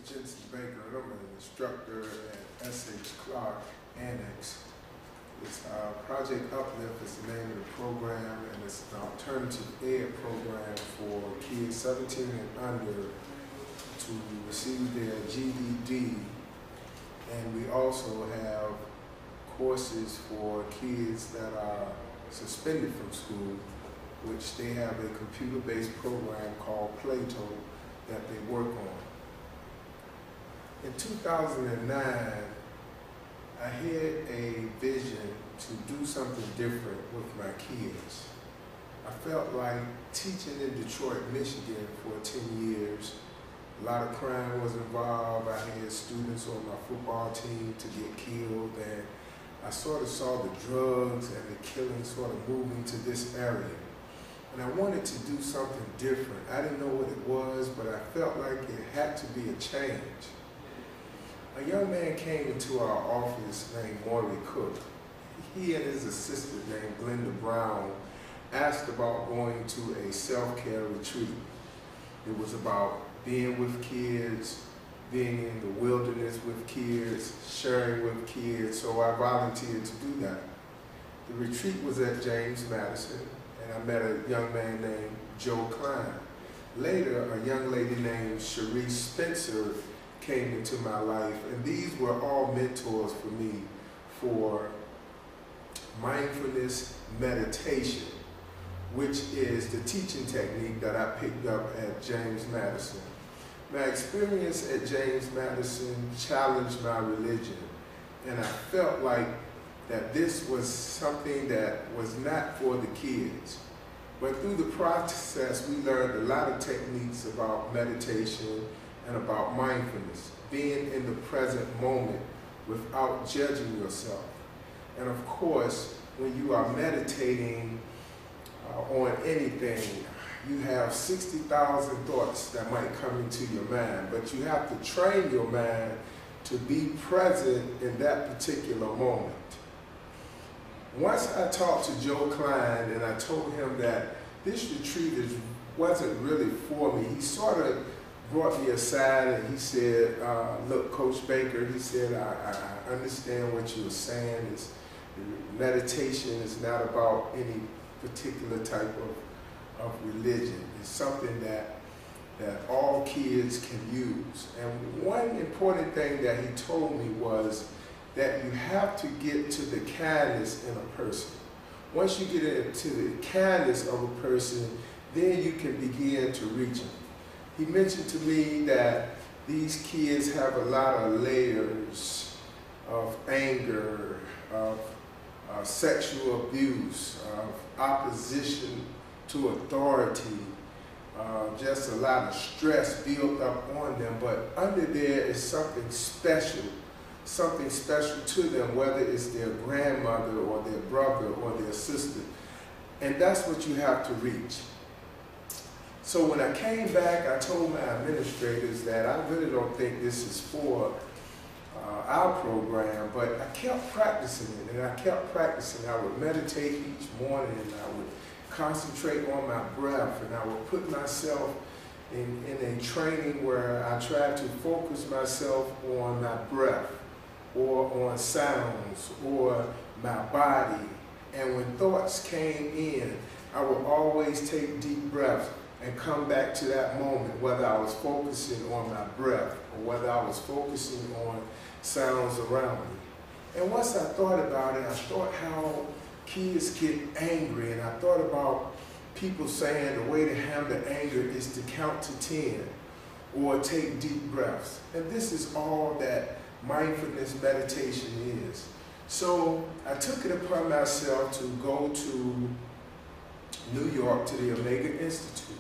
Baker, and I'm an instructor at S.H. Clark Annex. It's Project Uplift is the name of the program, and it's an alternative ed program for kids 17 and under to receive their GED. And we also have courses for kids that are suspended from school, which they have a computer-based program called Plato that they work on. In 2009, I had a vision to do something different with my kids. I felt like teaching in Detroit, Michigan for 10 years, a lot of crime was involved. I had students on my football team to get killed, and I sort of saw the drugs and the killing sort of moving to this area. And I wanted to do something different. I didn't know what it was, but I felt like it had to be a change. A young man came into our office named Maury Cook. He and his assistant named Glenda Brown asked about going to a self-care retreat. It was about being with kids, being in the wilderness with kids, sharing with kids, so I volunteered to do that. The retreat was at James Madison, and I met a young man named Joe Klein. Later, a young lady named Cherie Spencer came into my life, and these were all mentors for me for mindfulness meditation, which is the teaching technique that I picked up at James Madison. My experience at James Madison challenged my religion, and I felt like that this was something that was not for the kids. But through the process, we learned a lot of techniques about meditation and about mindfulness, being in the present moment without judging yourself. And of course, when you are meditating on anything, you have 60,000 thoughts that might come into your mind, but you have to train your mind to be present in that particular moment. Once I talked to Joe Klein and I told him that this retreat wasn't really for me, he sort of brought me aside and he said, look, Coach Baker, he said, I understand what you were saying. Meditation is not about any particular type of religion. It's something that all kids can use. And one important thing that he told me was that you have to get to the kindness in a person. Once you get into the kindness of a person, then you can begin to reach them. He mentioned to me that these kids have a lot of layers of anger, of sexual abuse, of opposition to authority, just a lot of stress built up on them, but under there is something special to them, whether it's their grandmother or their brother or their sister. And that's what you have to reach. So when I came back, I told my administrators that I really don't think this is for our program, but I kept practicing it, and I kept practicing. I would meditate each morning, and I would concentrate on my breath, and I would put myself in a training where I tried to focus myself on my breath, or on sounds, or my body. And when thoughts came in, I would always take deep breaths and come back to that moment, whether I was focusing on my breath or whether I was focusing on sounds around me. And once I thought about it, I thought how kids get angry, and I thought about people saying the way to handle anger is to count to 10 or take deep breaths. And this is all that mindfulness meditation is. So I took it upon myself to go to New York to the Omega Institute.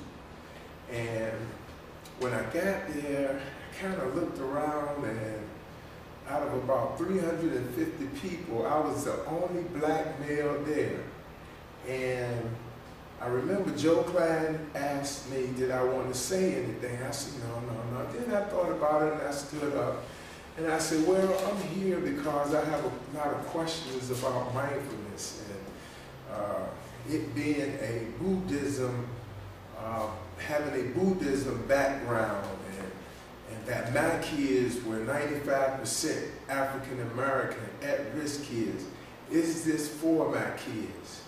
And when I got there, I kind of looked around, and out of about 350 people, I was the only black male there. And I remember Joe Klein asked me, did I want to say anything? I said, no. Then I thought about it, and I stood up. And I said, well, I'm here because I have a lot of questions about mindfulness, and it being a Buddhism, having a Buddhism background, and that my kids were 95% African American, at-risk kids. Is this for my kids?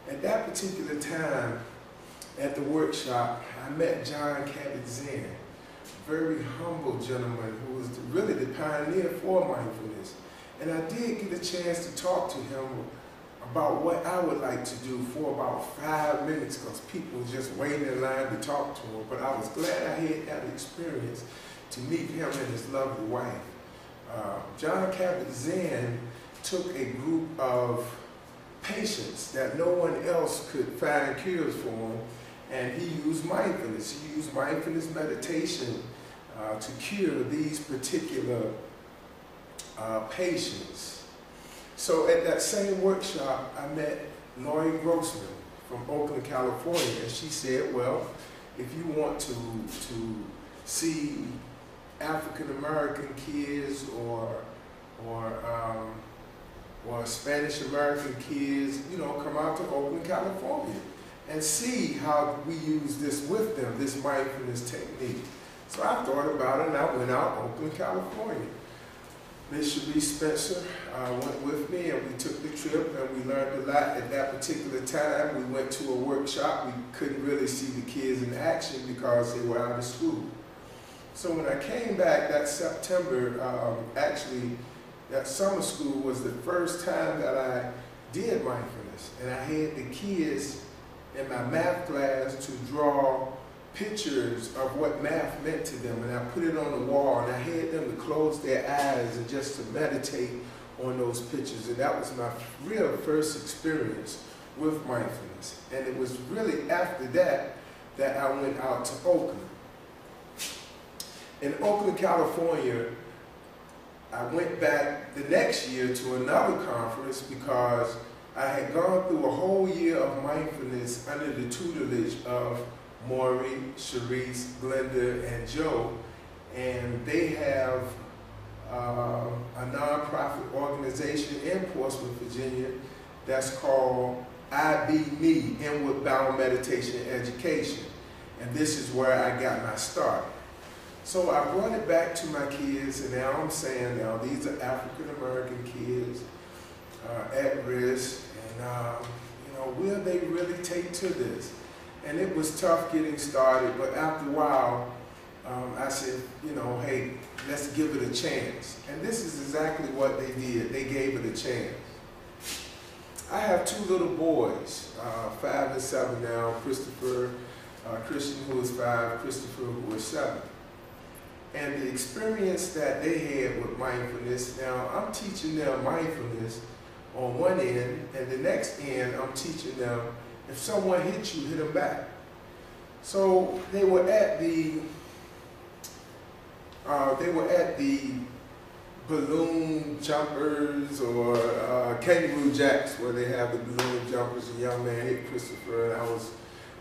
At that particular time, at the workshop, I met John Kabat-Zinn, a very humble gentleman who was really the pioneer for mindfulness. And I did get a chance to talk to him about what I would like to do for about 5 minutes, because people were just waiting in line to talk to him. But I was glad I had that experience to meet him and his lovely wife. John Kabat-Zinn took a group of patients that no one else could find cures for them, and he used mindfulness. He used mindfulness meditation to cure these particular patients. So at that same workshop, I met Lori Grossman from Oakland, California, and she said, well, if you want to see African American kids or Spanish American kids, you know, come out to Oakland, California and see how we use this with them, this mindfulness technique. So I thought about it and I went out to Oakland, California. Miss Cherie Spencer went with me, and we took the trip and we learned a lot. At that particular time, we went to a workshop. We couldn't really see the kids in action because they were out of school. So when I came back that September, actually that summer school was the first time that I did mindfulness. And I had the kids in my math class to draw pictures of what math meant to them, and I put it on the wall, and I had them to close their eyes and just to meditate on those pictures. And that was my real first experience with mindfulness. And it was really after that that I went out to Oakland. In Oakland, California, I went back the next year to another conference because I had gone through a whole year of mindfulness under the tutelage of Maury, Sharice, Glenda, and Joe, and they have a nonprofit organization in Portsmouth, Virginia, that's called IB-Me, Inward Bound Meditation Education, and this is where I got my start. So I brought it back to my kids, and now I'm saying, now these are African American kids at risk, and you know, will they really take to this? And it was tough getting started, but after a while, I said, you know, hey, let's give it a chance. And this is exactly what they did. They gave it a chance. I have two little boys, 5 and 7 now, Christian, who is 5, Christopher, who is 7. And the experience that they had with mindfulness, now I'm teaching them mindfulness on one end, and the next end I'm teaching them, if someone hits you, hit them back. So they were at the balloon jumpers or kangaroo jacks, where they have the balloon jumpers. A young man hit Christopher, and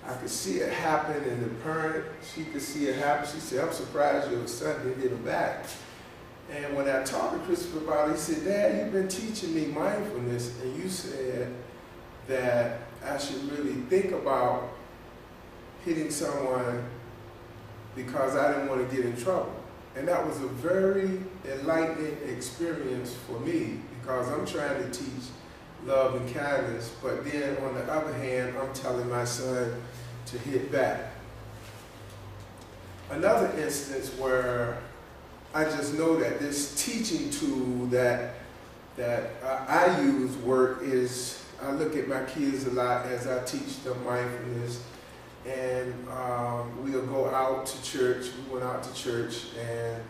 I could see it happen, and the parent, she could see it happen. She said, I'm surprised your son didn't hit him back. And when I talked to Christopher about it, he said, Dad, you've been teaching me mindfulness, and you said that I should really think about hitting someone because I didn't want to get in trouble. And that was a very enlightening experience for me, because I'm trying to teach love and kindness, but then on the other hand, I'm telling my son to hit back. Another instance where I just know that this teaching tool that I use work is, I look at my kids a lot as I teach them mindfulness, and we'll go out to church. We went out to church, and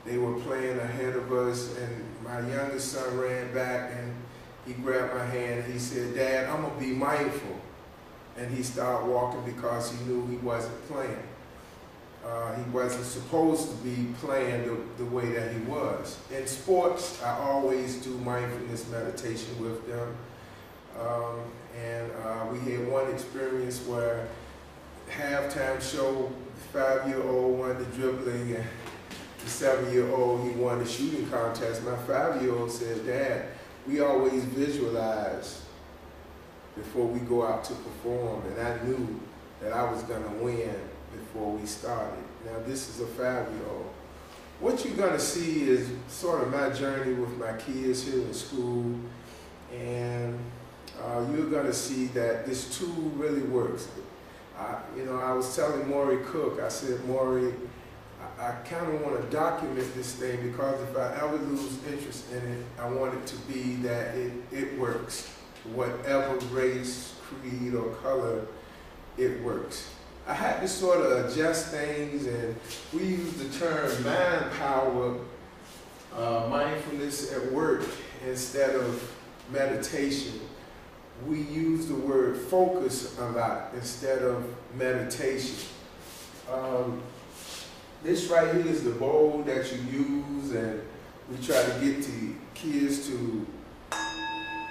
they were playing ahead of us, and my youngest son ran back, and he grabbed my hand, and he said, Dad, I'm going to be mindful. And he started walking because he knew he wasn't playing. He wasn't supposed to be playing the way that he was. In sports, I always do mindfulness meditation with them. We had one experience where halftime show, the 5-year-old won the dribbling, and the 7-year-old, he won the shooting contest. My 5-year-old said, Dad, we always visualize before we go out to perform, and I knew that I was going to win before we started. Now this is a 5-year-old. what you're going to see is sort of my journey with my kids here in school, and you're going to see that this tool really works. I was telling Maury Cook, I said, Maury, I kind of want to document this thing, because if I ever lose interest in it, I want it to be that it works. Whatever race, creed, or color, it works. I had to sort of adjust things, and we use the term mind power, mindfulness at work, instead of meditation. We use the word focus a lot instead of meditation. This right here is the bowl that you use, and we try to get the kids to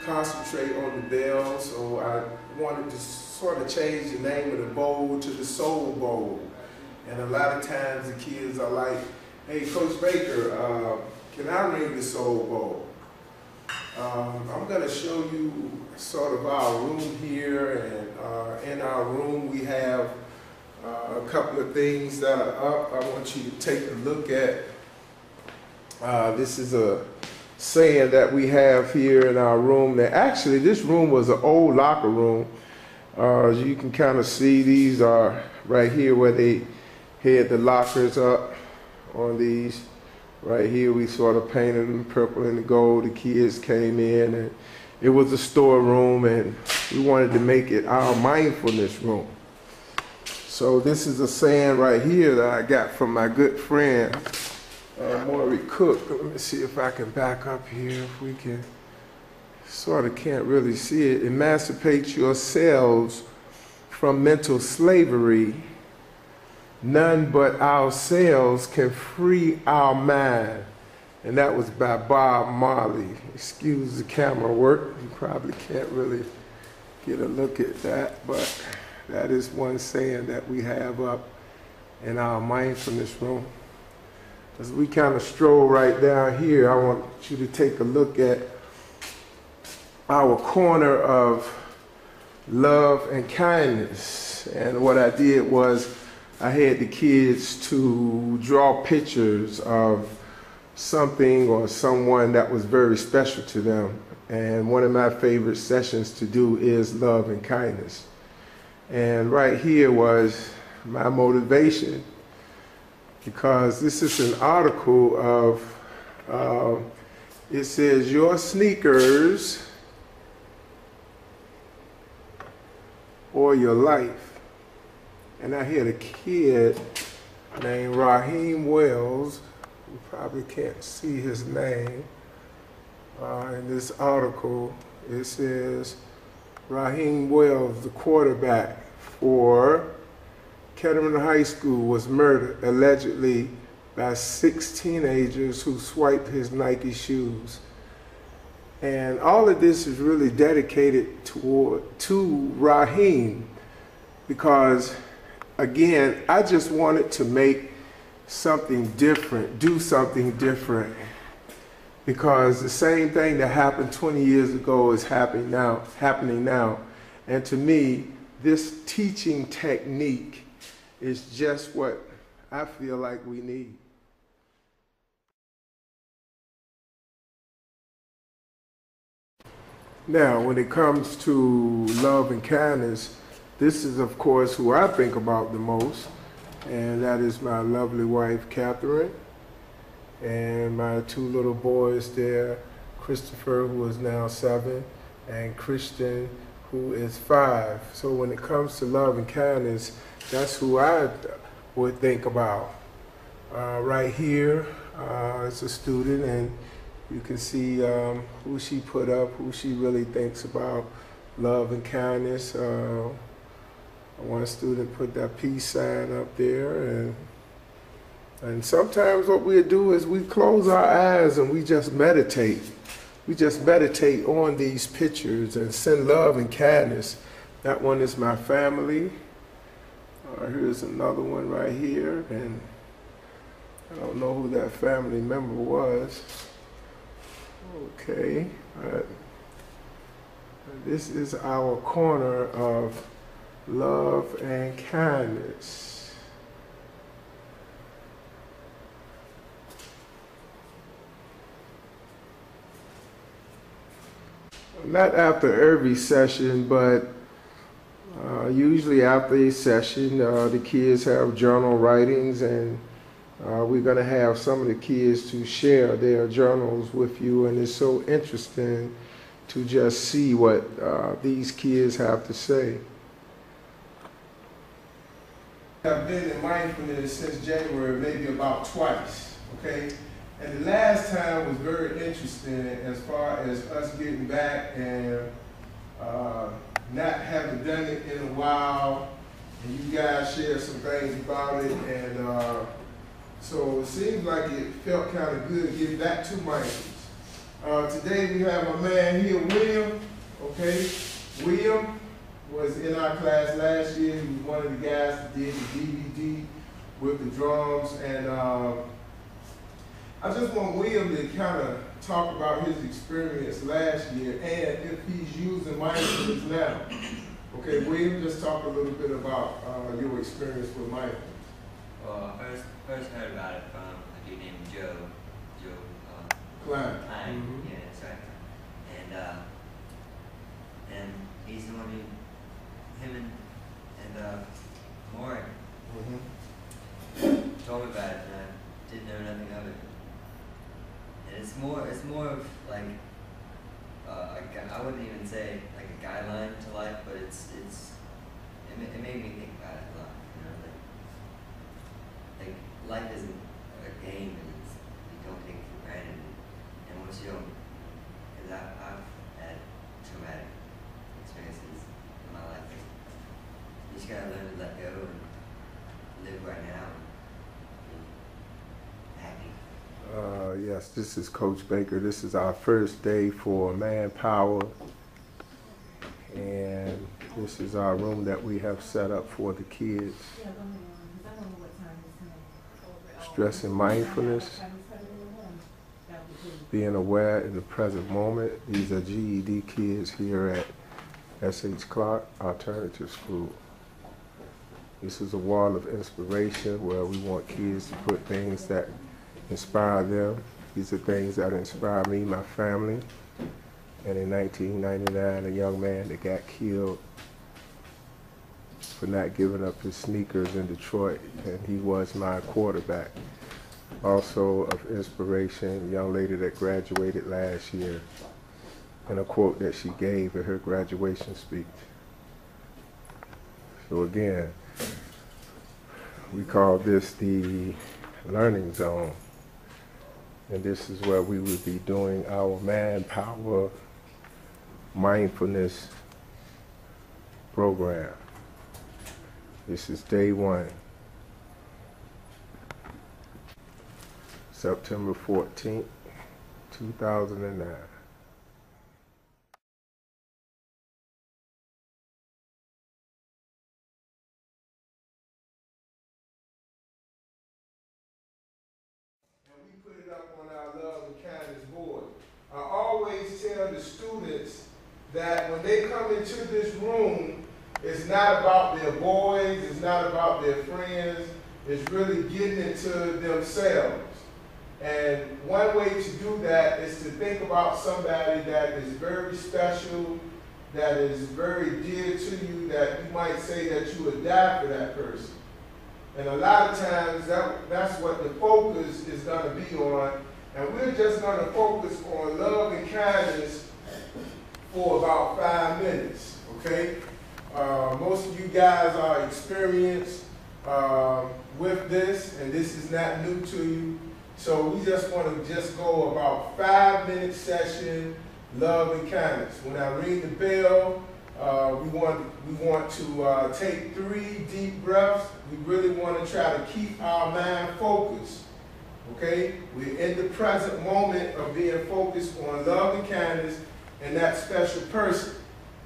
concentrate on the bell, so I wanted to sort of change the name of the bowl to the soul bowl. And a lot of times the kids are like, hey, Coach Baker, can I ring the soul bowl? I'm going to show you sort of our room here, and in our room we have a couple of things that are up. I want you to take a look at. This is a saying that we have here in our room. That actually, this room was an old locker room. As you can kind of see, these are right here where they had the lockers up on these. Right here, we sort of painted them purple and gold. The kids came in, and it was a storeroom, and we wanted to make it our mindfulness room. So this is a saying right here that I got from my good friend, Maury Cook. Let me see if I can back up here, if we can. Sort of can't really see it. Emancipate yourselves from mental slavery. None but ourselves can free our mind. And that was by Bob Marley. Excuse the camera work. You probably can't really get a look at that, but that is one saying that we have up in our mindfulness room. As we kind of stroll right down here, I want you to take a look at our corner of love and kindness. And what I did was I had the kids to draw pictures of something or someone that was very special to them. And one of my favorite sessions to do is love and kindness. And right here was my motivation, because this is an article of, it says, your sneakers or your life. And I had a kid named Raheem Wells, you probably can't see his name, in this article. It says, Raheem Wells, the quarterback for Kettering High School, was murdered allegedly by 6 teenagers who swiped his Nike shoes. And all of this is really dedicated to Raheem, because again, I just wanted to make something different, do something different, because the same thing that happened 20 years ago is happening now. And to me, this teaching technique is just what I feel like we need. Now, when it comes to love and kindness, this is, of course, who I think about the most, and that is my lovely wife, Catherine, and my 2 little boys there, Christopher, who is now 7, and Christian, who is 5. So when it comes to love and kindness, that's who I would think about. Right here is a student, and you can see who she put up, who she really thinks about love and kindness. One student put that peace sign up there, and sometimes what we do is we close our eyes and we just meditate. We just meditate on these pictures and send love and kindness. That one is my family. Here's another one right here, and I don't know who that family member was. Okay, this is our corner of love and kindness. not after every session, but usually after a session, the kids have journal writings, and we're going to have some of the kids to share their journals with you, and it's so interesting to just see what these kids have to say. I've been in mindfulness since January, maybe about twice, okay? And the last time was very interesting as far as us getting back and not having done it in a while, and you guys shared some things about it, and so it seems like it felt kind of good getting back to mindfulness. Today we have my man here, William, okay? William was in our class last year. He was one of the guys that did the DVD with the drums, and I just want William to kind of talk about his experience last year and if he's using mindfulness now. Okay, William, just talk a little bit about your experience with mindfulness. Well, I first heard about it from a dude named Joe Klein. Yeah, that's right. And he's the one him and Maury told me about it, and I didn't know nothing of it. And it's more of like I wouldn't even say like a guideline to life, but it made me think about it a lot. You know, like life isn't a game, and you don't take it for granted. And once you don't, because I've had traumatic experiences in my life. You just gotta learn to let go and live right now and be happy. Yes, this is Coach Baker. This is our first day for Manpower, and this is our room that we have set up for the kids. Stressing mindfulness, being aware in the present moment. These are GED kids here at S.H. Clark Alternative School. This is a wall of inspiration where we want kids to put things that inspire them. These are things that inspire me, my family. And in 1999, a young man that got killed for not giving up his sneakers in Detroit, and he was my quarterback. Also of inspiration, a young lady that graduated last year, and a quote that she gave at her graduation speech. So again, we call this the learning zone. And this is where we will be doing our Manpower mindfulness program. This is day 1, September 14th, 2009. Put it up on our love and kindness board. I always tell the students that when they come into this room, it's not about their boys, it's not about their friends, it's really getting into themselves. And one way to do that is to think about somebody that is very special, that is very dear to you, that you might say that you would die for that person. And a lot of times that's what the focus is going to be on. And we're just going to focus on love and kindness for about 5 minutes, okay? Most of you guys are experienced with this, and this is not new to you. So we just want to just go about 5-minute session, love and kindness. When I ring the bell, we want to take 3 deep breaths. We really want to try to keep our mind focused, okay? We're in the present moment of being focused on love and kindness and that special person,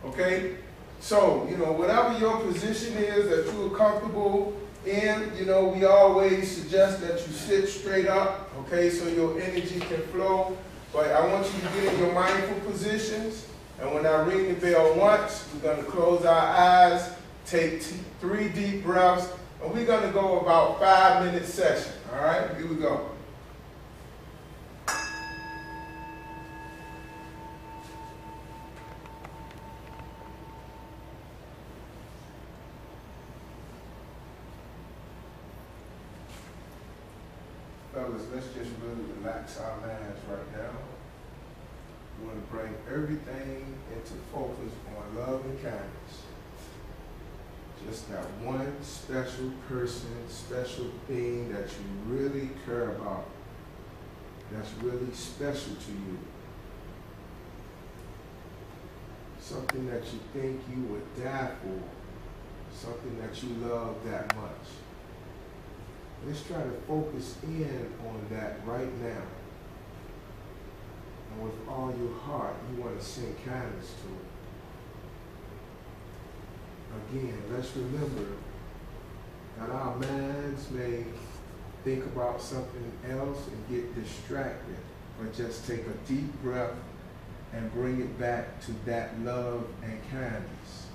okay? So, you know, whatever your position is that you are comfortable in, you know, we always suggest that you sit straight up, okay, so your energy can flow. But I want you to get in your mindful positions. And when I ring the bell once, we're going to close our eyes, take 3 deep breaths, and we're going to go about 5-minute session. All right, here we go. Fellas, let's just really relax our minds right now. We want to bring everything into focus on love and kindness. Just that one special person, special thing that you really care about, that's really special to you. Something that you think you would die for, something that you love that much. Let's try to focus in on that right now. And with all your heart, you want to send kindness to it. Again, let's remember that our minds may think about something else and get distracted, but just take a deep breath and bring it back to that love and kindness.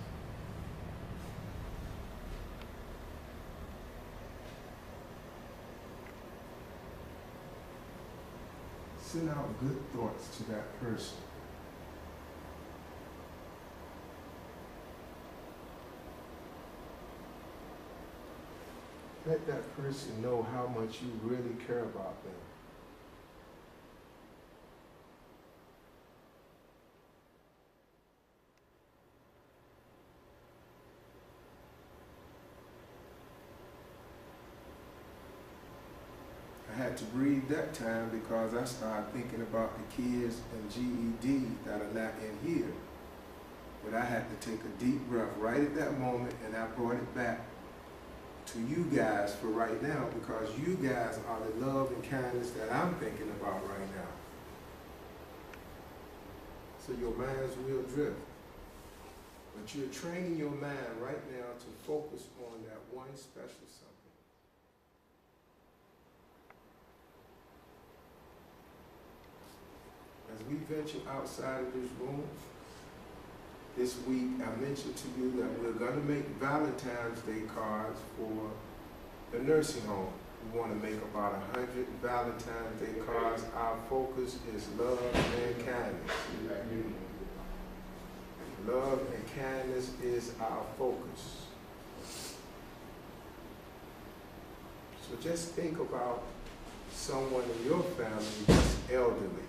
Send out good thoughts to that person. Let that person know how much you really care about them. I had to breathe that time because I started thinking about the kids and GED that are not in here. But I had to take a deep breath right at that moment, and I brought it back to you guys for right now, because you guys are the love and kindness that I'm thinking about right now. So your minds will drift. But you're training your mind right now to focus on that one special something. As we venture outside of this room, this week I mentioned to you that we're going to make Valentine's Day cards for the nursing home. We want to make about 100 Valentine's Day cards. Our focus is love and kindness. Love and kindness is our focus. So just think about someone in your family that's elderly.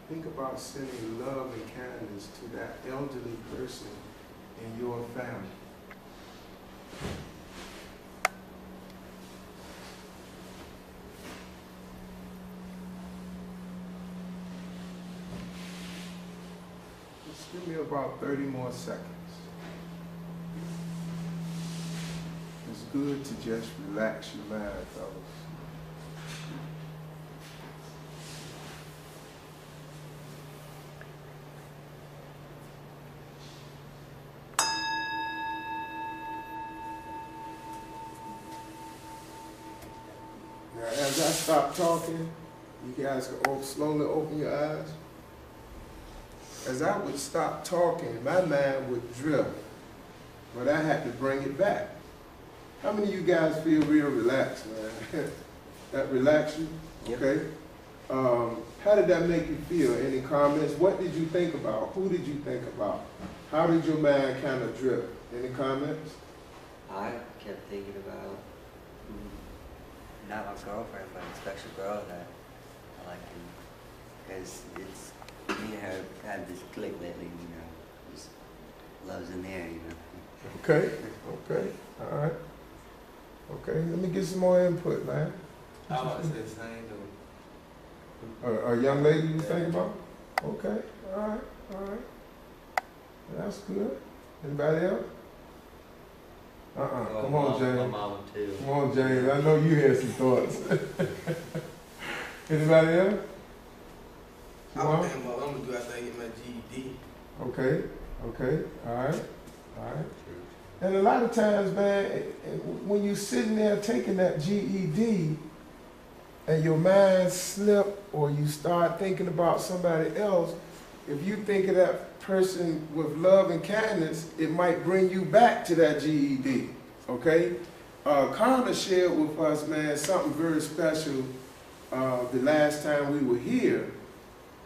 Think about sending love and kindness to that elderly person in your family. Just give me about 30 more seconds. It's good to just relax your mind, fellas. As I stop talking, you guys can slowly open your eyes. As I would stop talking, my mind would drift, but I had to bring it back. How many of you guys feel real relaxed, man? That relax you? Okay. How did that make you feel? Any comments? What did you think about? Who did you think about? How did your mind kind of drift? Any comments? I kept thinking about not my girlfriend, but a special girl that I like, because it's me and her had this click lately, you know, just love's in the air, you know. Okay, okay, all right. Okay, let me get some more input, man. I want to say the same though. A young lady you think about? Okay, all right, all right. That's good. Anybody else? Come on, James. My mama too. Come on, James. I know you had some thoughts. Anybody else? I'm gonna do after I get my GED. Okay, okay, all right, all right. And a lot of times, man, when you're sitting there taking that GED and your mind slip or you start thinking about somebody else, if you think of that person with love and kindness, it might bring you back to that GED, okay? Connor shared with us, man, something very special the last time we were here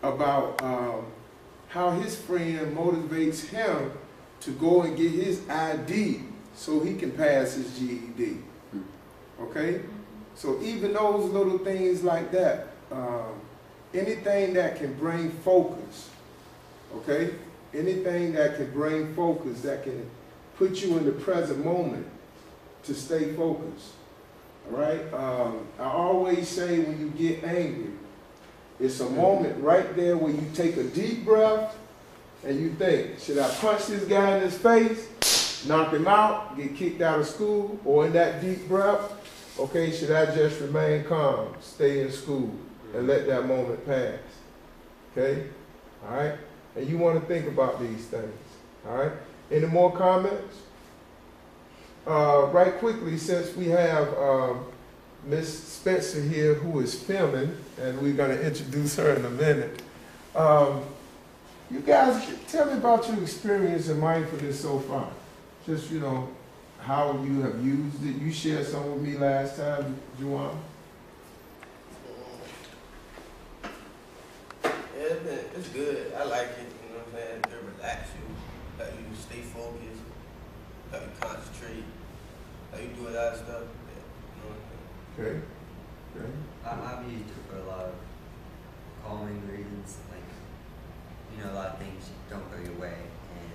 about how his friend motivates him to go and get his ID so he can pass his GED. Okay? So even those little things like that, anything that can bring focus, okay? Anything that can bring focus, that can put you in the present moment to stay focused, all right? I always say when you get angry, it's a moment right there where you take a deep breath and you think, should I punch this guy in his face, knock him out, get kicked out of school, or in that deep breath, okay, should I just remain calm, stay in school, and let that moment pass? Okay? All right? And you want to think about these things. All right? Any more comments? Right quickly, since we have Miss Spencer here who is filming, and we're going to introduce her in a minute. You guys, tell me about your experience in mindfulness so far. Just, you know, how you have used it. You shared some with me last time, Juwan. Yeah, it's good. I like it, you know what I'm saying? It relax you, let you stay focused, let you concentrate, let you do a lot of stuff. You know what I'm saying? Okay. Okay. I've used it for a lot of calming reasons, like, you know, a lot of things don't go your way, and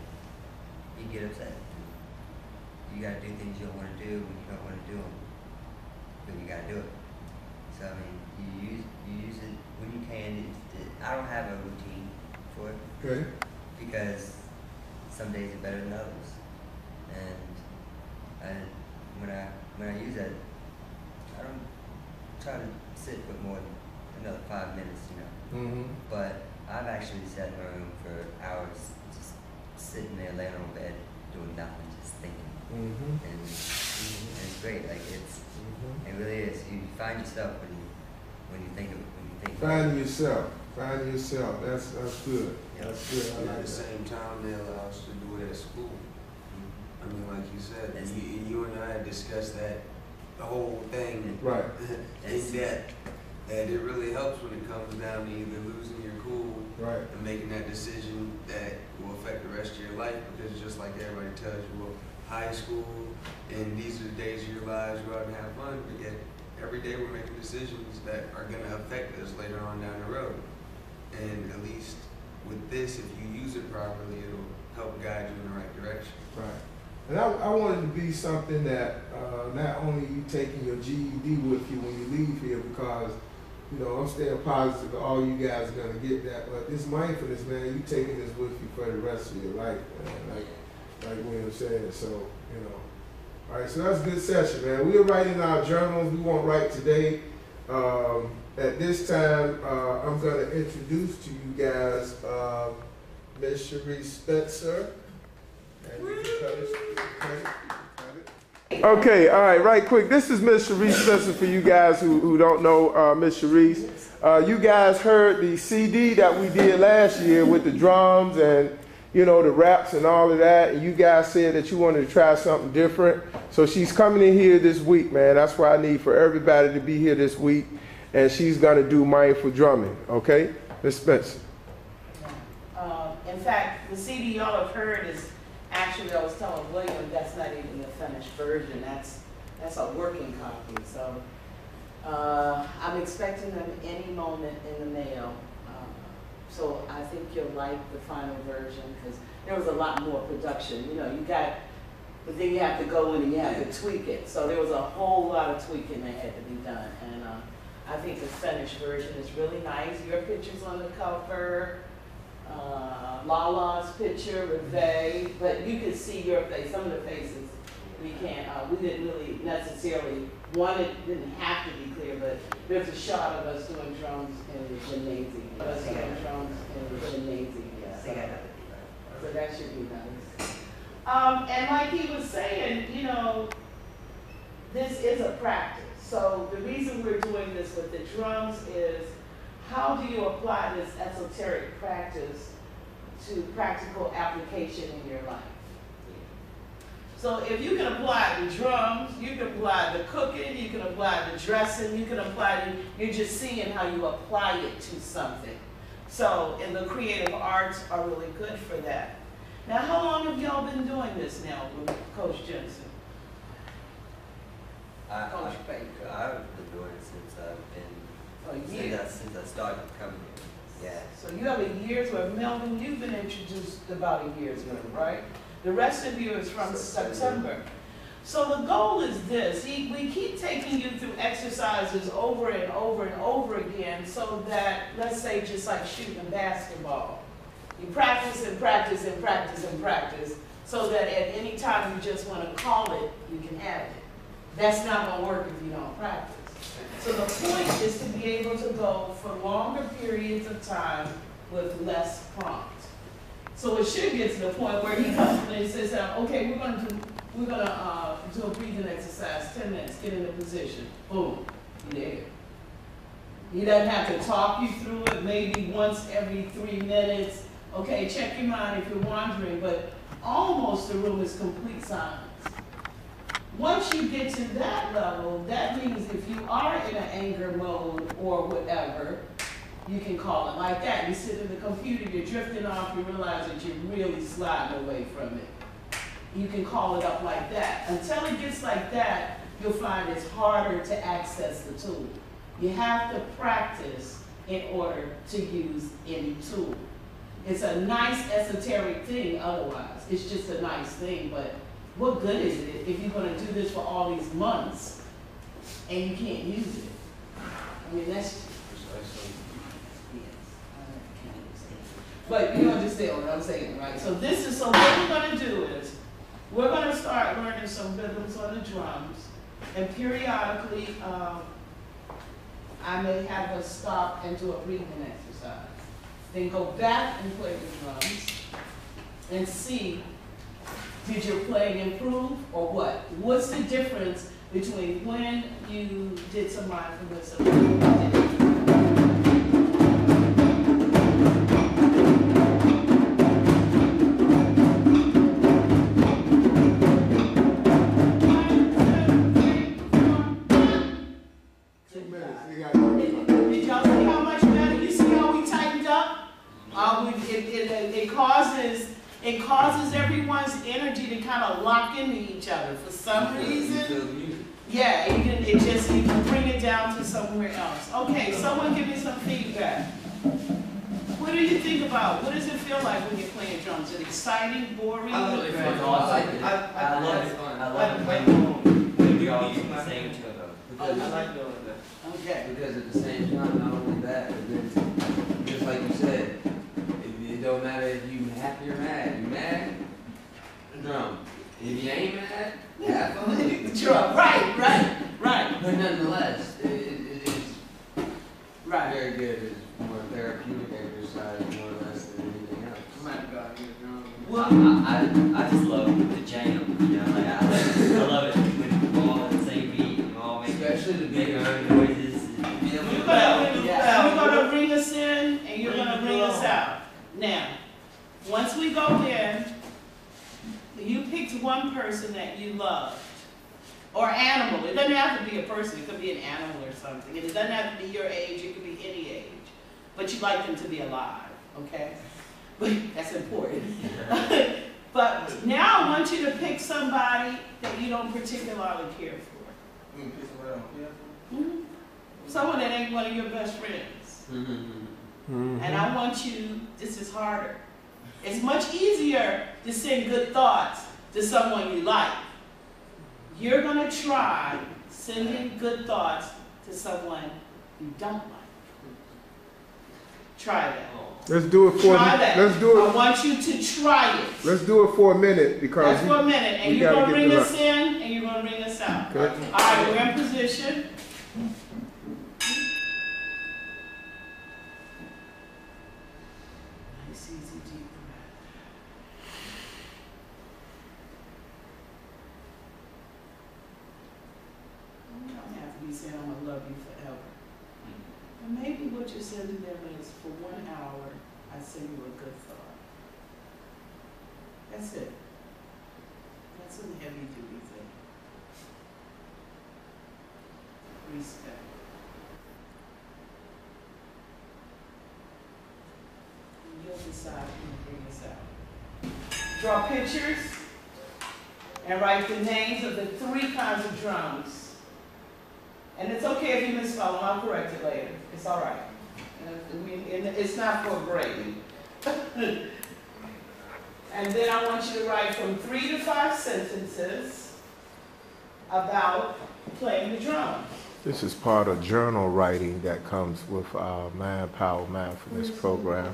you get upset. You gotta do things you don't want to do when you don't want to do them, but you gotta do it. So I mean, you use it when you can. I don't have a routine for it. Okay. Because some days are better than others, and when I use it, I don't try to sit for more than another 5 minutes, you know. Mm-hmm. But I've actually sat in my room for hours, just sitting there, laying on bed, doing nothing, just thinking. Mm-hmm. And it's great. Like it really is. You find yourself when you think of it. When you think. Find yourself. Find yourself. That's good. Yeah. That's good. I And like at the that. same time, they allow us to do it at school. I mean, like you said, That's- you and I had discussed that, the whole thing, Right. in depth, that it really helps when it comes down to either losing your cool Right. and making that decision that will affect the rest of your life, because just like everybody tells you, well, high school, and these are the days of your lives, go out and have fun, but yet every day we're making decisions that are going to affect us later on down the road. And at least with this, if you use it properly, it'll help guide you in the right direction. Right. And I want it to be something that not only you taking your GED with you when you leave here, because, you know, I'm staying positive that all you guys are going to get that, but this mindfulness, man, you taking this with you for the rest of your life, man, like William said, so, you know. All right, so that's a good session, man. We're writing our journals. We won't write today. At this time, I'm going to introduce to you guys Ms. Cherie Spencer. And you can cut it. Okay, all right quick. This is Ms. Cherie Spencer for you guys who don't know Ms. Cherie. You guys heard the CD that we did last year with the drums and, you know, the raps and all of that. And you guys said that you wanted to try something different. So she's coming in here this week, man. That's why I need for everybody to be here this week. And she's going to do mindful drumming, okay? Ms. Spencer. In fact, the CD y'all have heard is actually, I was telling William, that's not even the finished version. That's a working copy. So I'm expecting them any moment in the mail. So I think you'll like the final version because there was a lot more production. You know, you got, but then you have to go in and you have to tweak it. So there was a whole lot of tweaking that had to be done. And I think the finished version is really nice. Your picture's on the cover. Lala's picture, Reve, but you can see your face. Some of the faces we can't. We didn't really necessarily want it. Didn't have to be clear, but there's a shot of us doing drums in the gymnasium. Us doing drums in the gymnasium. Yeah. So that should be nice. And like he was saying, you know, this is a practice. So the reason we're doing this with the drums is, how do you apply this esoteric practice to practical application in your life? So if you can apply the drums, you can apply the cooking, you can apply the dressing, you can apply you're just seeing how you apply it to something. So, and the creative arts are really good for that. Now, how long have y'all been doing this now with Coach Jensen? Coach Baker? I've been doing it since I've been, A year. since I started coming here. Yeah. So you have a year's worth. Melvin, you've been introduced about a year's worth, right? The rest of you is from September. So the goal is this. We keep taking you through exercises over and over and over again so that, let's say, just like shooting a basketball. You practice and practice and practice and practice so that at any time you just want to call it, you can have it. That's not going to work if you don't practice. So the point is to be able to go for longer periods of time with less prompt. So it should get to the point where he comes and he says, okay, we're gonna do a breathing exercise, 10 minutes, get in a position. Boom, you're there. He doesn't have to talk you through it, maybe once every 3 minutes. Okay, check your mind if you're wandering, but almost the room is complete silence. Once you get to that level, that means if you are in an anger mode or whatever, you can call it like that. You sit in the computer, you're drifting off, you realize that you're really sliding away from it. You can call it up like that. Until it gets like that, you'll find it's harder to access the tool. You have to practice in order to use any tool. It's a nice esoteric thing otherwise. It's just a nice thing, but what good is it if you're going to do this for all these months and you can't use it? I mean, that's... But you understand what I'm saying, right? So this is, so what we're going to do is, we're going to start learning some rhythms on the drums, and periodically, I may have us stop and do a breathing exercise. Then go back and play the drums, and see, did your playing improve, or what? What's the difference between when you did some mindfulness and when you didn't? It causes everyone's energy to kind of lock into each other for some reason. Yeah, you can bring it down to somewhere else. Okay, someone give me some feedback. What do you think about? What does it feel like when you're playing drums? Is it exciting, boring? I love it. I love it. I love it when we all use the same tune. I like doing that. Okay. Because at the same time, not only that, but then, just like you said, it don't matter if you happy or mad. You mad? Drum. If you ain't mad, have fun. Drum. Right. But nonetheless, it's Right. very good. It's more therapeutic exercise, more or less than anything else. Well, I just love the jam. You know, like I love it when we're all on the same beat. We all make Especially the make big our own noises. you're gonna bring us in and you're gonna bring us out. Now, once we go in, you picked one person that you loved, or animal. It doesn't have to be a person. It could be an animal or something. And it doesn't have to be your age. It could be any age. But you like them to be alive, okay? But that's important. But now I want you to pick somebody that you don't particularly care for. You can pick somebody I don't care for? Mm-hmm. Someone that ain't one of your best friends. Mm-hmm. And I want you, this is harder. It's much easier to send good thoughts to someone you like. You're going to try sending good thoughts to someone you don't like. Try that. Let's do it for. Try that. Let's do I it. want you to try it. Let's do it for a minute because. That's for a minute. And we you're gotta going to get bring the us in and you're going to bring us out. Okay. All right, we're in position. Nice, easy, deep breath. You don't have to be saying, I'm going to love you forever. But maybe what you're saying to them is, for 1 hour, I send you a good thought. That's it. That's a heavy duty thing. Respect. You'll decide who to bring us out. draw pictures, and write the names of the 3 kinds of drums. And it's okay if you misspell them, I'll correct it later. It's all right. It's not for grading. And then I want you to write from 3 to 5 sentences about playing the drums. This is part of journal writing that comes with our Manpower Mindfulness program.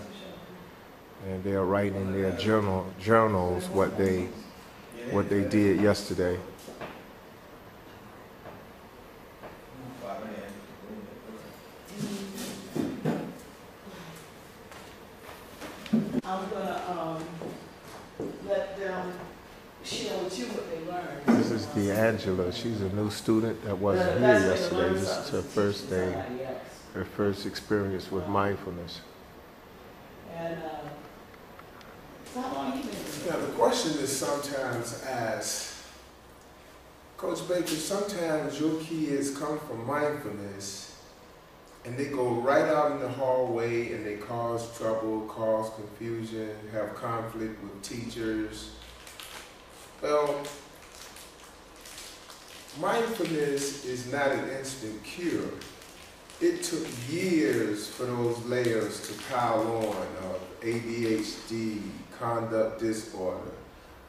And they're writing in their journals what they did yesterday. I'm gonna let them share with you what they learned. This is D'Angela. She's a new student that wasn't here yesterday. This is her first day, her first experience with mindfulness. And so how long you been? Now the question is sometimes asked, Coach Baker, sometimes your kids come from mindfulness and they go right out in the hallway and they cause trouble, cause confusion, have conflict with teachers. Well, mindfulness is not an instant cure. It took years for those layers to pile on of ADHD, conduct disorder,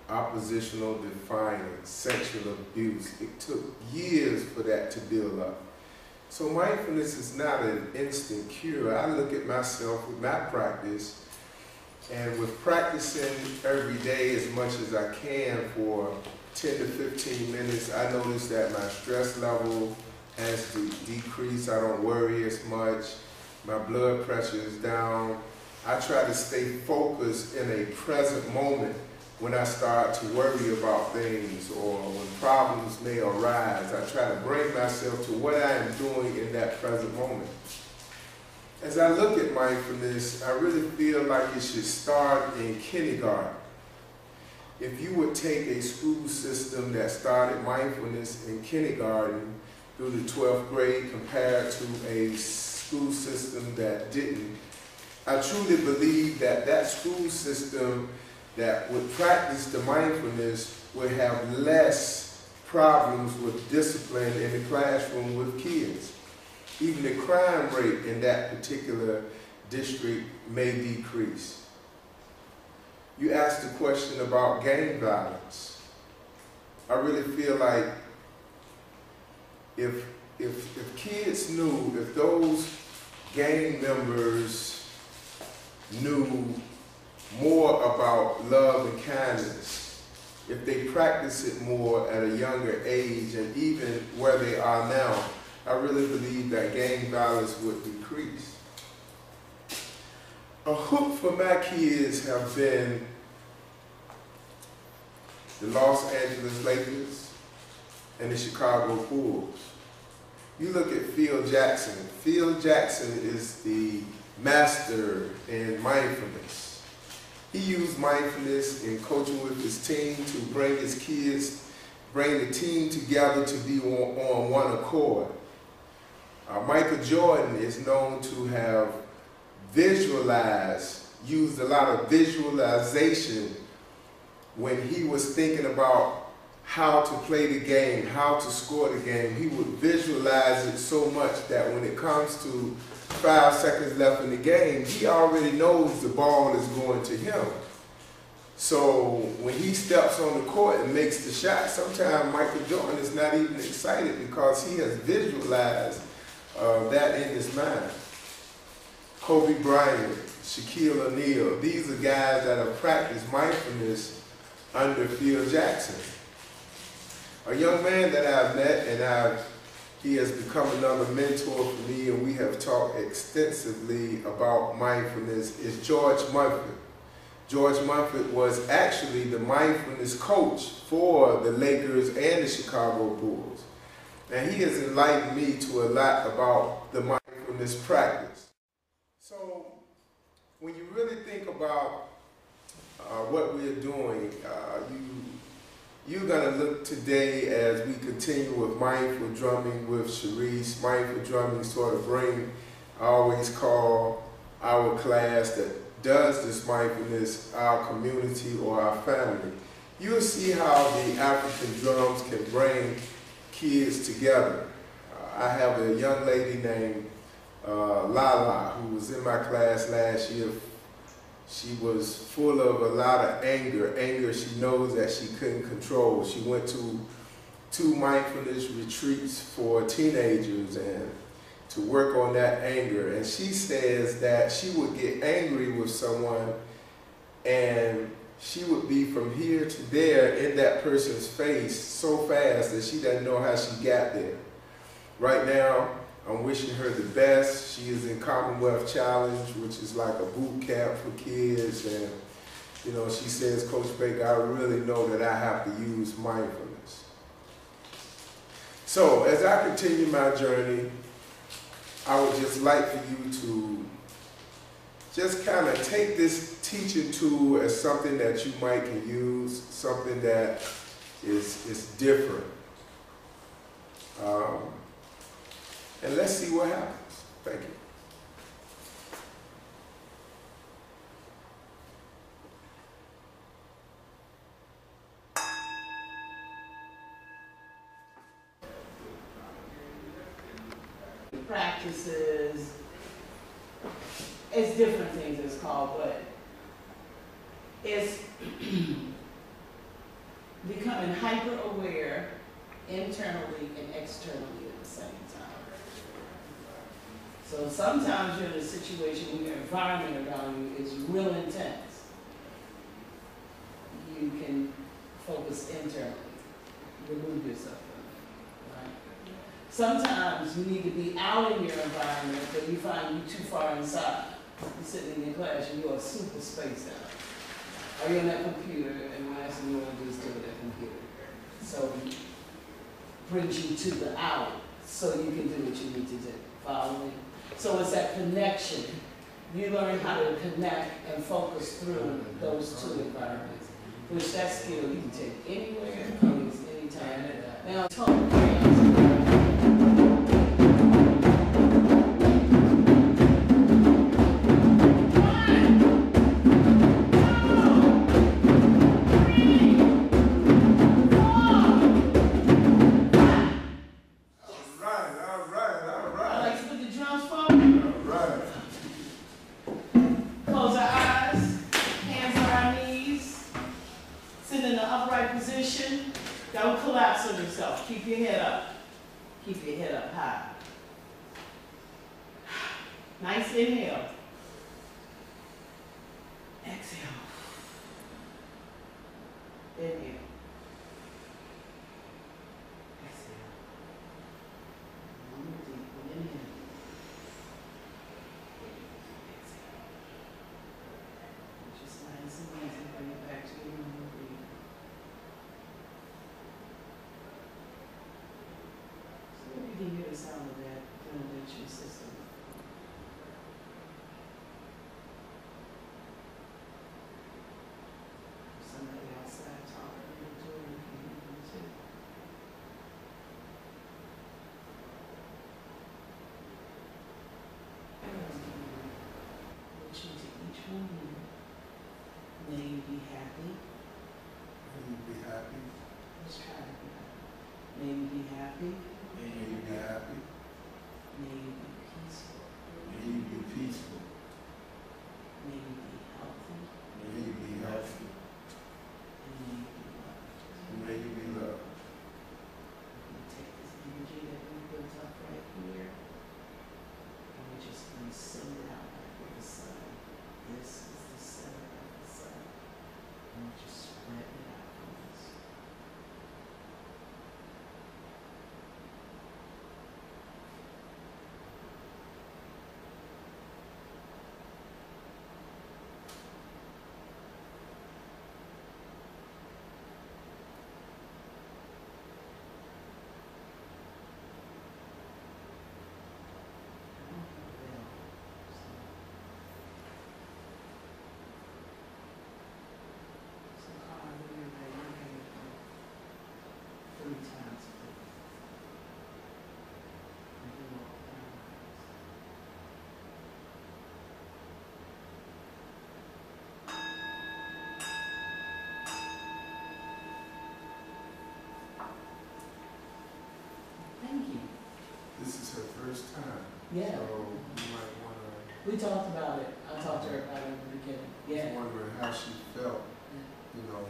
oppositional defiance, sexual abuse. It took years for that to build up. So mindfulness is not an instant cure. I look at myself with my practice, and with practicing every day as much as I can for 10 to 15 minutes, I notice that my stress level has decreased. I don't worry as much. My blood pressure is down. I try to stay focused in a present moment when I start to worry about things or when problems may arise. I try to bring myself to what I am doing in that present moment. As I look at mindfulness, I really feel like it should start in kindergarten. If you would take a school system that started mindfulness in kindergarten through the 12th grade compared to a school system that didn't, I truly believe that that school system that would practice the mindfulness would have less problems with discipline in the classroom with kids. Even the crime rate in that particular district may decrease. You asked a question about gang violence. I really feel like if kids knew, if those gang members knew more about love and kindness, if they practice it more at a younger age and even where they are now, I really believe that gang violence would decrease. A hook for my kids have been the Los Angeles Lakers and the Chicago Bulls. You look at Phil Jackson. Phil Jackson is the master in mindfulness. He used mindfulness in coaching with his team to bring his kids, bring the team together to be on one accord. Michael Jordan is known to have used a lot of visualization when he was thinking about how to play the game, how to score the game. He would visualize it so much that when it comes to 5 seconds left in the game, he already knows the ball is going to him. So when he steps on the court and makes the shot, sometimes Michael Jordan is not even excited because he has visualized that in his mind. Kobe Bryant, Shaquille O'Neal, these are guys that have practiced mindfulness under Phil Jackson. A young man that I've met, and he has become another mentor for me, and we have talked extensively about mindfulness, is George Mumford. George Mumford was actually the mindfulness coach for the Lakers and the Chicago Bulls. And he has enlightened me to a lot about the mindfulness practice. So when you really think about what we're doing, you're going to look today as we continue with mindful drumming with Sharice. Mindful drumming sort of I always call our class the does this mindfulness, our community or our family, you'll see how the African drums can bring kids together. I have a young lady named Lala who was in my class last year. She was full of a lot of anger she knows that she couldn't control. She went to 2 mindfulness retreats for teenagers and to work on that anger. And she says that she would get angry with someone and she would be from here to there in that person's face so fast that she doesn't know how she got there. Right now, I'm wishing her the best. She is in Commonwealth Challenge, which is like a boot camp for kids. And, you know, she says, Coach Baker, I really know that I have to use mindfulness. So as I continue my journey, I would just like for you to just kind of take this teaching tool as something that you might can use, something that is different. And let's see what happens. Thank you. Practices, it's different things it's called, but it's becoming hyper aware internally and externally at the same time. So sometimes you're in a situation when your environment around you is real intense. You can focus internally, remove yourself from it, right? Sometimes you need to be out in your environment, but you find you too far inside. You're sitting in your class and you are super spaced out. Or you're on that computer and the last thing you want to do is deal with that computer. So it brings you to the out so you can do what you need to do. Follow me? So it's that connection. You learn how to connect and focus through those 2 environments, which that skill you can take anywhere, anytime. Now, don't collapse on yourself. Keep your head up. Keep your head up high. Nice inhale. Exhale. Inhale. Exhale. One deep inhale. Exhale. Just nice and easy. Bring it back to your normal breathing. You can hear the sound of that ventilation system. Somebody outside talking in the door, you can hear them too. Listen to each one of you. May you be happy. May you be happy. Let's try to be happy. May you be happy. May you be happy. May you be peaceful. May you be peaceful. May you be healthy. May you be healthy. And may you be loved. And may you be loved. We take this energy that we built up right here, and we're just going to send it out like with the sun. This is the center of the sun. And we're just spreading it out from this. this is her first time. Yeah. So you might want to. We talked about it. I talked to her about it in the beginning. I Yeah. was wondering how she felt, you know,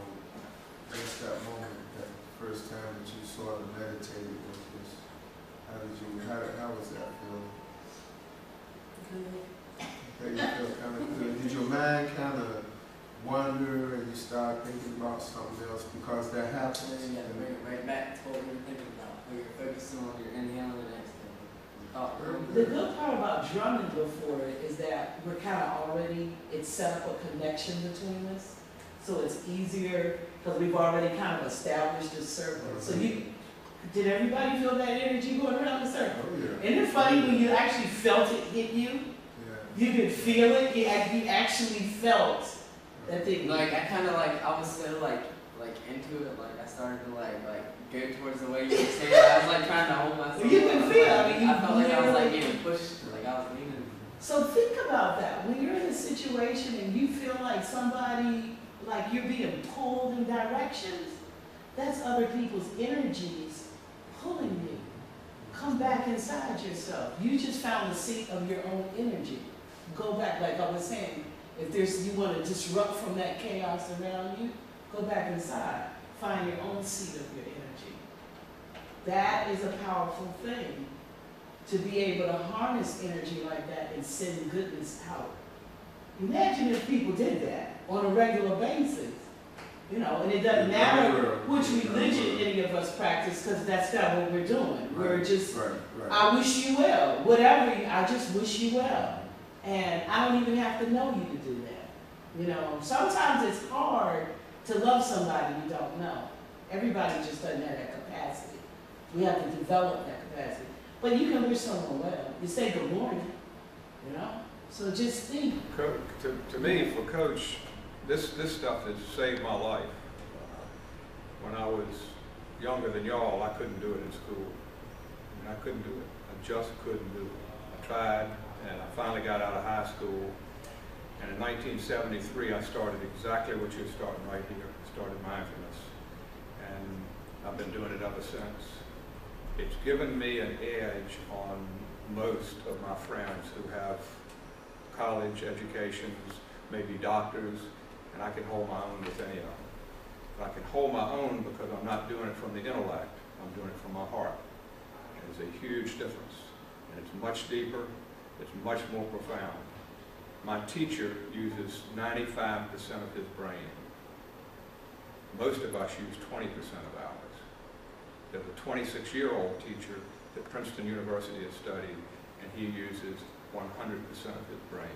just that moment, that first time that you sort of meditated with this. How was that feeling? How you feel kind of good? Did your mind kind of wander and you start thinking about something else because that happens? And then you gotta bring it right back to what we were thinking about. Where you're focusing on your inhaling and exhaling. The good part about drumming before it is that we're kind of already, it's set up a connection between us. So it's easier because we've already kind of established a circle. So did everybody feel that energy going around the circle? Oh, yeah. Isn't it funny when you actually felt it hit you? Yeah. You could feel it, you actually felt that thing. Like, I kind of like, I was so like into it, like I started to like go towards the way you were saying. I was like trying to hold myself. You can feel it. I mean, I felt like I was like literally- getting pushed, like I was leaning. So think about that. When you're in a situation and you feel like somebody, like you're being pulled in directions, that's other people's energies pulling you. Come back inside yourself. You just found the seat of your own energy. Go back, like I was saying, if you want to disrupt from that chaos around you, go back inside. Find your own seat of your energy. That is a powerful thing. To be able to harness energy like that and send goodness out. Imagine if people did that on a regular basis. You know, and it doesn't matter which religion any of us practice, because that's not what we're doing. We're just, I wish you well. Whatever, I just wish you well. And I don't even have to know you to do that. You know, sometimes it's hard to love somebody you don't know. Everybody just doesn't have that capacity. We have to develop that capacity. But you can wish someone well. You say good morning, you know? So just think. To me, for Coach, this stuff has saved my life. When I was younger than y'all, I couldn't do it in school. I mean, I couldn't do it. I just couldn't do it. I tried, and I finally got out of high school. And in 1973, I started exactly what you're starting right here. I started mindfulness. And I've been doing it ever since. It's given me an edge on most of my friends who have college educations, maybe doctors, and I can hold my own with any of them. But I can hold my own because I'm not doing it from the intellect, I'm doing it from my heart. And it's a huge difference. And it's much deeper, it's much more profound. My teacher uses 95% of his brain. Most of us use 20% of ours. There's a 26-year-old teacher that Princeton University has studied, and he uses 100% of his brain.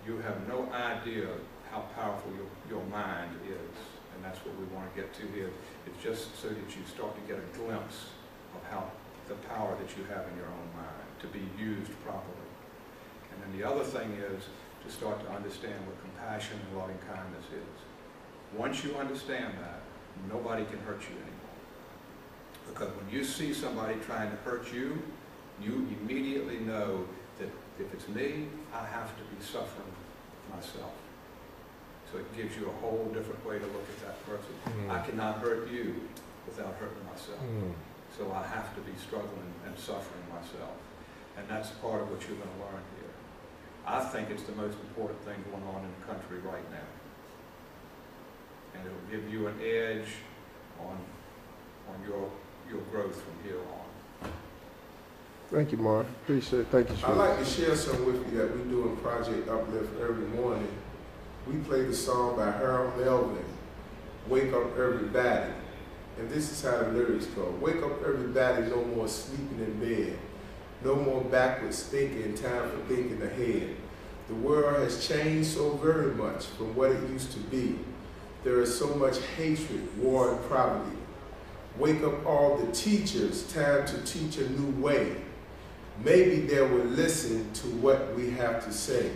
You have no idea how powerful your mind is, and that's what we want to get to here. It's just so that you start to get a glimpse of how the power that you have in your own mind to be used properly. And then the other thing is to start to understand what compassion and loving kindness is. Once you understand that, nobody can hurt you anymore. Because when you see somebody trying to hurt you, you immediately know that if it's me, I have to be suffering myself. So it gives you a whole different way to look at that person. I cannot hurt you without hurting myself. So I have to be struggling and suffering myself. And that's part of what you're going to learn here. I think it's the most important thing going on in the country right now. And it'll give you an edge on your growth from here on. Thank you, Mark. Appreciate it. Thank you, I'd like to share something with you that we do in Project Uplift every morning. We play the song by Harold Melvin, Wake Up Everybody. And this is how the lyrics go. Wake up everybody, no more sleeping in bed. No more backwards thinking, time for thinking ahead. The world has changed so very much from what it used to be. There is so much hatred, war, and poverty. Wake up all the teachers, time to teach a new way. Maybe they will listen to what we have to say.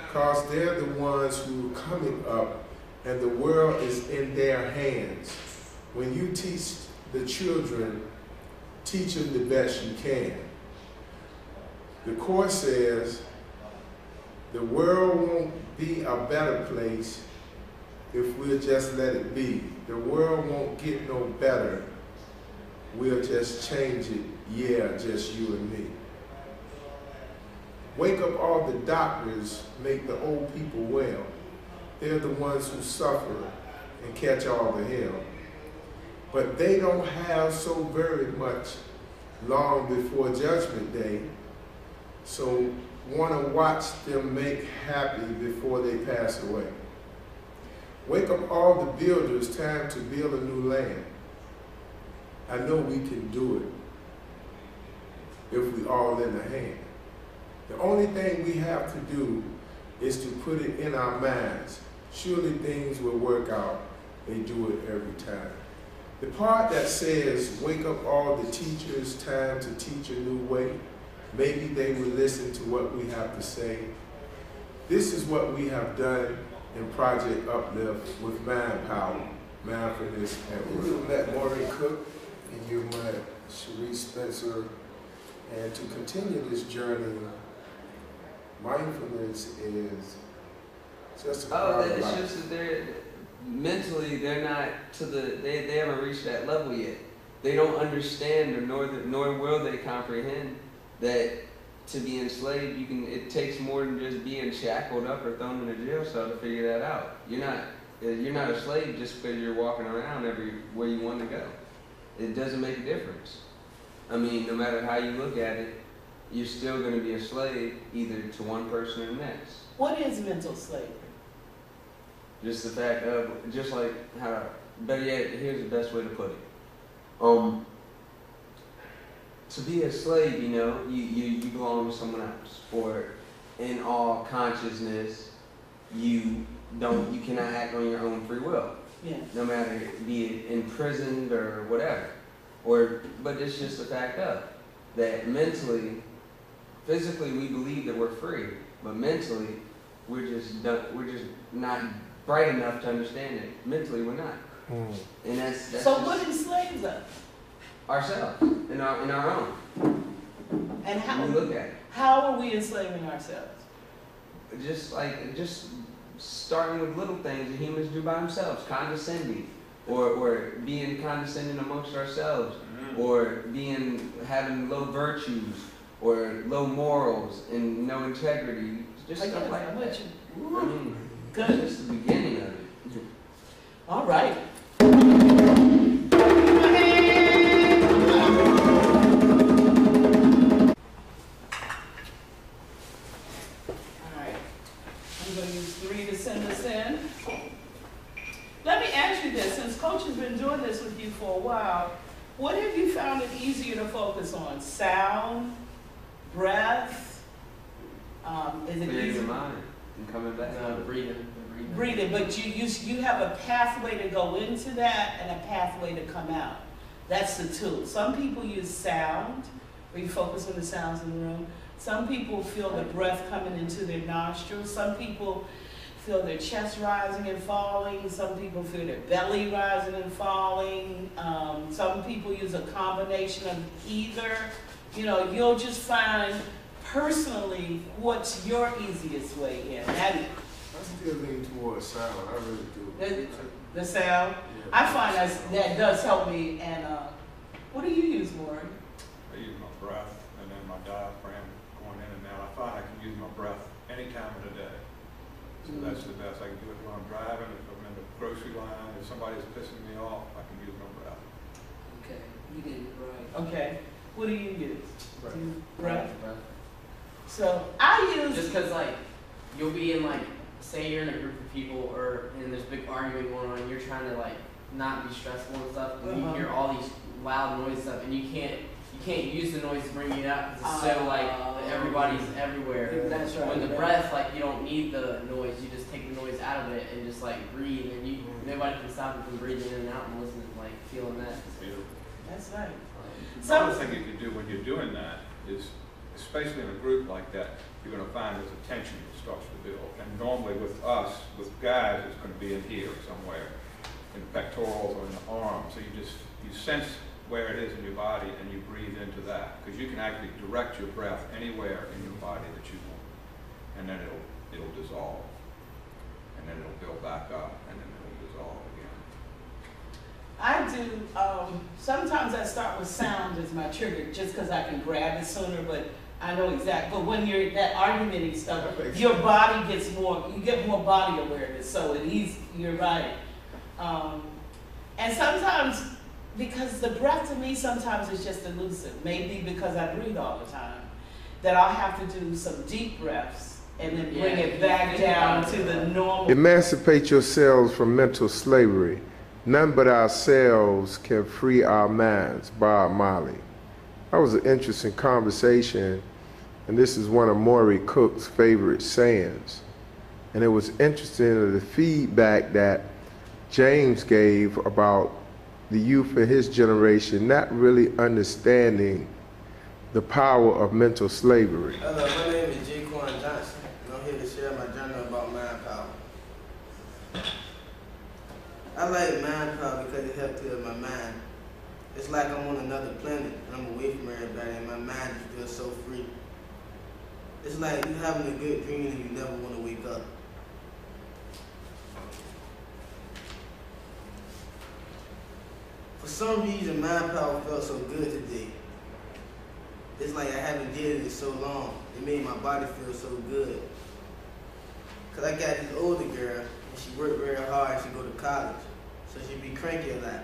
Because they're the ones who are coming up and the world is in their hands. When you teach the children, teach them the best you can. The Course says the world won't be a better place if we'll just let it be. The world won't get no better we'll just change it, yeah, just you and me. Wake up all the doctors, make the old people well. They're the ones who suffer and catch all the hell. But they don't have so very much long before Judgment Day, so want to watch them make happy before they pass away. Wake up all the builders, time to build a new land. I know we can do it if we all in the hand. The only thing we have to do is to put it in our minds. Surely things will work out. They do it every time. The part that says, wake up all the teachers, time to teach a new way, maybe they will listen to what we have to say. This is what we have done in Project Uplift with Mind Power, Mindfulness at Work. You met Maureen Cook and you met Cherie Spencer. And to continue this journey, mindfulness is just a part of it's life. just that they're mentally they're not to they haven't reached that level yet. They don't understand or nor will they comprehend that to be enslaved it takes more than just being shackled up or thrown in a jail cell to figure that out. You're not a slave just because you're walking around everywhere you want to go. It doesn't make a difference. I mean, no matter how you look at it, you're still going to be a slave either to one person or the next. What is mental slavery? Just the fact of, just like how, better yet, here's the best way to put it. To be a slave, you belong to someone else, or in all consciousness, you cannot act on your own free will. Yeah. No matter, be it imprisoned or whatever. But it's just the fact of that mentally, physically we believe that we're free, but mentally we're just not bright enough to understand it. Mentally we're not. And that's so what enslaves us? Ourselves, in our own. And how we look at it. How are we enslaving ourselves? Just starting with little things that humans do by themselves, condescending. Or being condescending amongst ourselves, or having low virtues, or low morals and no integrity, just stuff like that. I mean, good. That's just the beginning of it. All right. I'm going to use 3 to send us in. Let me ask you this, since Coach has been doing this with you for a while, what have you found it easier to focus on? Sound, breath, is it Clearing easy? your mind and coming back. Breathing. Breathing, but you have a pathway to go into that and a pathway to come out. That's the tool. Some people use sound, where you focus on the sounds in the room. Some people feel the breath coming into their nostrils. Some people feel their chest rising and falling. Some people feel their belly rising and falling. Some people use a combination of either. You'll just find personally what's your easiest way in. I still lean towards sound. I really do. The sound. Yeah. I find that does help me. And what do you use, Maureen? I use my breath and then my diaphragm going in and out. I find I can use my breath any time of the day. So that's the best. I can do it when I'm driving, if I'm in the grocery line, if somebody's pissing me off, I can use my breath. Okay, you did it right. Okay. What do you use? Breath. Breath. So I use. Just because, you'll be in, say you're in a group of people and there's big arguing going on, and you're trying to, not be stressful and stuff, and you hear all these loud noise stuff, and you can't use the noise to bring you out because it's so, everybody's everywhere. That's right. When the breath, you don't need the noise, you just take the noise out of it and just, breathe, and nobody can stop you from breathing in and out and listening, feeling that. That's right. Another thing you can do when you're doing that is, especially in a group like that, you're going to find there's a tension that starts to build. And normally with us, with guys, it's going to be in here somewhere, in the pectorals or in the arms. So you sense where it is in your body and you breathe into that. Because you can actually direct your breath anywhere in your body that you want. And then it'll dissolve. And then it'll build back up and then it'll dissolve again. I do. Sometimes I start with sound as my trigger, just because I can grab it sooner. But I know exactly. But when you're that argumenting stuff, your body gets more. You get more body awareness. So you're right. And sometimes, because the breath to me sometimes is just elusive. Maybe because I breathe all the time, that I'll have to do some deep breaths and then bring it back down to the normal. Emancipate yourselves from mental slavery. None but ourselves can free our minds. Bob Marley. That was an interesting conversation, and this is one of Maury Cook's favorite sayings. And it was interesting the feedback that James gave about the youth of his generation not really understanding the power of mental slavery. Hello, my name is Jaquan Johnson, and I'm here to share my journal about mind power. I like mind power because it helps clear my mind. It's like I'm on another planet and I'm away from everybody and my mind just feels so free. It's like you having a good dream and you never want to wake up. For some reason, mind power felt so good today. It's like I haven't did it in so long. It made my body feel so good. Cause I got this older girl and she worked very hard. She go to college, so she be cranky a lot.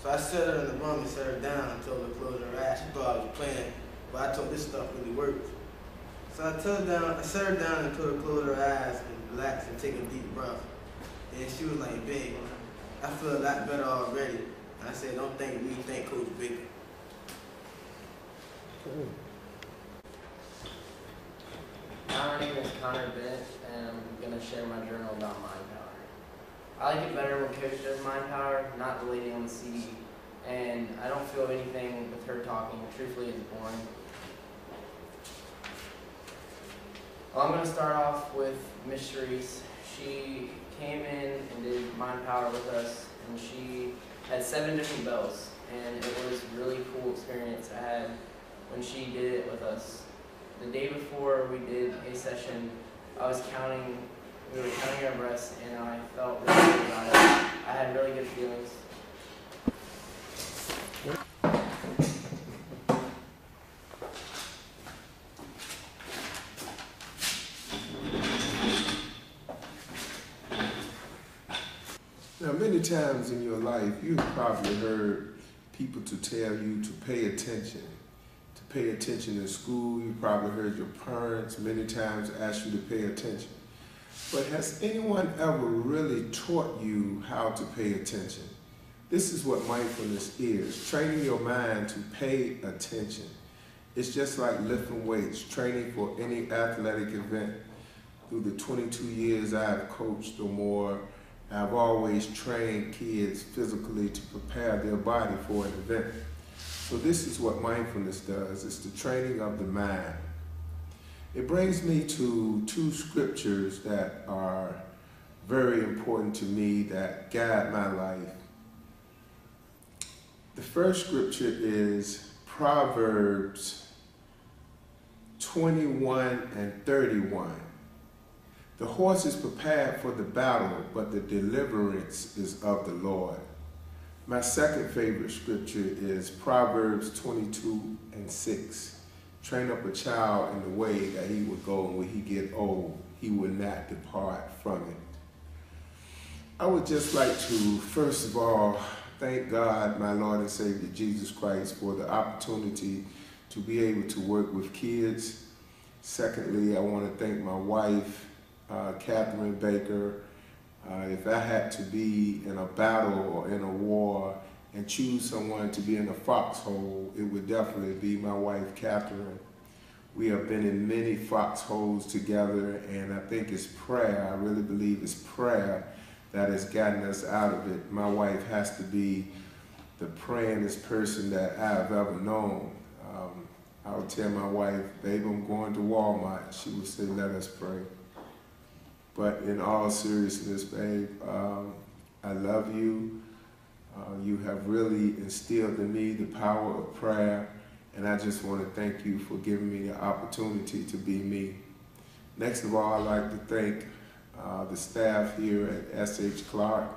So I set her in the room and set her down and told her to close her eyes. She thought I was playing, but I told this stuff really works. So I set her down and told her to close her eyes and relax and take a deep breath. And she was like, babe, I feel a lot better already. And I said, don't think me, think Coach Baker. My name is Connor Bennett, and I'm going to share my journal about mind power. I like it better when Coach does mind power, not the lady on the CD. And I don't feel anything with her talking. Truthfully, it's boring. Well, I'm going to start off with Miss Sharice. She came in and did mind power with us, and she had 7 different bells. And it was a really cool experience I had when she did it with us. The day before we did a session, we were counting our breaths, and I felt really good about it. I had really good feelings. Now, many times in your life, you've probably heard people to tell you to pay attention. To pay attention in school. You probably heard your parents many times ask you to pay attention. But has anyone ever really taught you how to pay attention? This is what mindfulness is, training your mind to pay attention. It's just like lifting weights, training for any athletic event. Through the 22 years I've coached or more, I've always trained kids physically to prepare their body for an event. So this is what mindfulness does. It's the training of the mind. It brings me to 2 scriptures that are very important to me that guide my life. The first scripture is Proverbs 21:31. The horse is prepared for the battle, but the deliverance is of the Lord. My second favorite scripture is Proverbs 22:6. Train up a child in the way that he would go, and when he get old, he will not depart from it. I would just like to, first of all, thank God, my Lord and Savior, Jesus Christ, for the opportunity to be able to work with kids. Secondly, I want to thank my wife, Catherine Baker. If I had to be in a battle or in a war and choose someone to be in a foxhole, it would definitely be my wife, Catherine. We have been in many foxholes together, and I think it's prayer. I really believe it's prayer that has gotten us out of it. My wife has to be the prayingest person that I've ever known. I would tell my wife, babe, I'm going to Walmart. She would say, let us pray. But in all seriousness, babe, I love you. You have really instilled in me the power of prayer, and I just want to thank you for giving me the opportunity to be me. Next of all, I'd like to thank the staff here at S.H. Clark